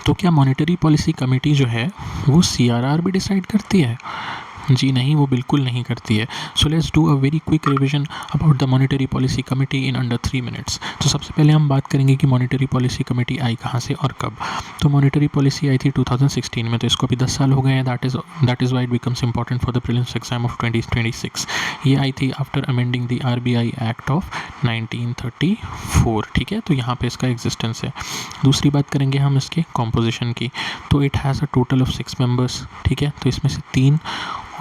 तो क्या monetary policy committee जो है वो CRR भी डिसाइड करती है? जी नहीं, वो बिल्कुल नहीं करती है। So let's do a very quick revision about the monetary policy committee in under 3 minutes. तो सबसे पहले हम बात करेंगे कि मॉनेटरी पॉलिसी कमेटी आई कहाँ से और कब। तो मॉनेटरी पॉलिसी आई थी 2016 में, तो इसको अभी 10 साल हो गए हैं। That is why it becomes important for the prelims exam of 2026। ये आई थी after amending the RBI act of 1934। ठीक है, तो यहाँ पे इसका एग्जिस्टेंस है। दूसरी बात करेंगे हम इसके कॉम्पोजिशन की। तो it has a total of 6 members. ठीक है, तो इसमें से 3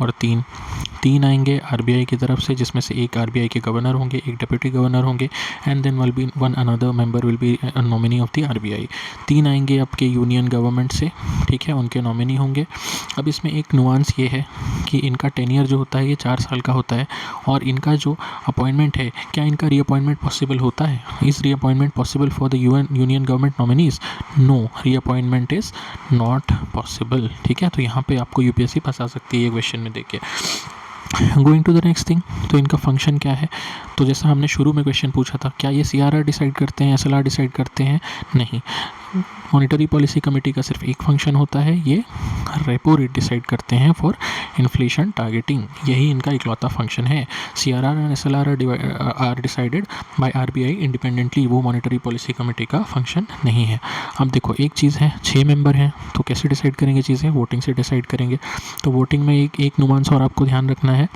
और 3 आएंगे RBI की तरफ से, जिसमें से एक RBI के गवर्नर होंगे, एक डिप्टी गवर्नर होंगे, and then will be one another member will be nominee of the RBI। 3 आएंगे आपके यूनियन गवर्नमेंट से, ठीक है, उनके नॉमिनी होंगे। अब इसमें एक नुआंस ये है कि इनका टेन्योर जो होता है ये 4 साल का होता है, और इनका जो अपॉइंटमेंट है, क्या इनका रीअपॉइंटमेंट पॉसिबल होता है? Is reappointment possible for the union government nominees? No, reappointment is not possible. ठीक है, तो यहाँ पे आपको UPSC फंसा सकती है ये क्वेश्चन में देके। Going to the next thing, तो इनका फंक्शन क्या है? तो जैसा हमने शुरू में क्वेश्चन पूछा था, क्या ये CRR डिसाइड करते हैं, SLR डिसाइड करते हैं? नहीं। मॉनेटरी पॉलिसी कमेटी का सिर्फ एक फंक्शन होता है, ये रेपो रेट डिसाइड करते हैं फॉर इन्फ्लेशन टारगेटिंग। यही इनका इकलौता फंक्शन है। CRR and SLR are decided by RBI independently, वो मॉनेटरी पॉलिसी कमेटी का फंक्शन नहीं है। अब देखो, एक चीज़ है, 6 मेंबर हैं, तो कैसे डिसाइड करेंगे चीज़ें? वोटिंग से डिसाइड करेंगे। तो वोटिंग में एक नुआंस और आपको ध्यान रखना है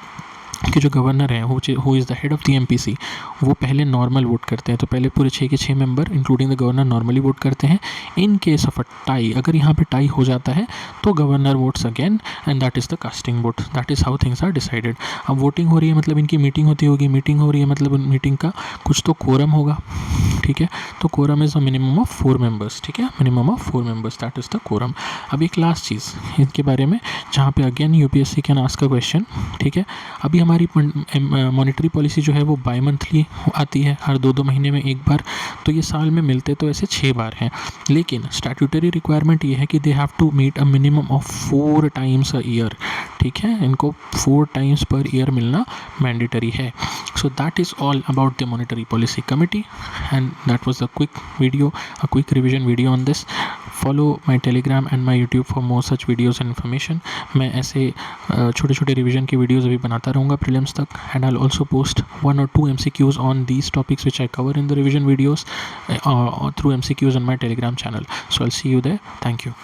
कि जो गवर्नर है, who is the head of the MPC, वो पहले नॉर्मल वोट करते हैं। तो पहले पूरे 6 के 6 member including the governor normally vote करते हैं। In case of a tie, अगर यहाँ पे टाई हो जाता है तो governor votes again, and that is the casting vote. That is how things are decided. अब वोटिंग हो रही है मतलब इनकी मीटिंग होती होगी, मीटिंग हो रही है मतलब मीटिंग का कुछ तो कोरम होगा। ठीक है, तो quorum is a minimum of 4 members. ठीक है, minimum of 4 members, that is the quorum. अब एक लास्ट चीज़ इनके बारे में, जहाँ पे again UPSC can ask a question. ठीक है, अभी हमारी मॉनेटरी पॉलिसी जो है वो बाई मंथली आती है, हर 2-2 महीने में एक बार। तो ये साल में मिलते तो ऐसे 6 बार हैं, लेकिन स्टैट्यूटरी रिक्वायरमेंट ये है कि they have to meet a minimum of 4 times a year. ठीक है, इनको 4 टाइम्स पर ईयर मिलना मैंडेटरी है। So that is all about the monetary policy committee, and that was a quick video, a quick revision video on this. Follow my Telegram and my YouTube for more such videos and information. मैं ऐसे छोटे छोटे revision के videos अभी बनाता रहूँगा prelims तक, and I'll also post 1 or 2 MCQs on these topics which I cover in the revision videos through MCQs on my Telegram channel. So I'll see you there. Thank you.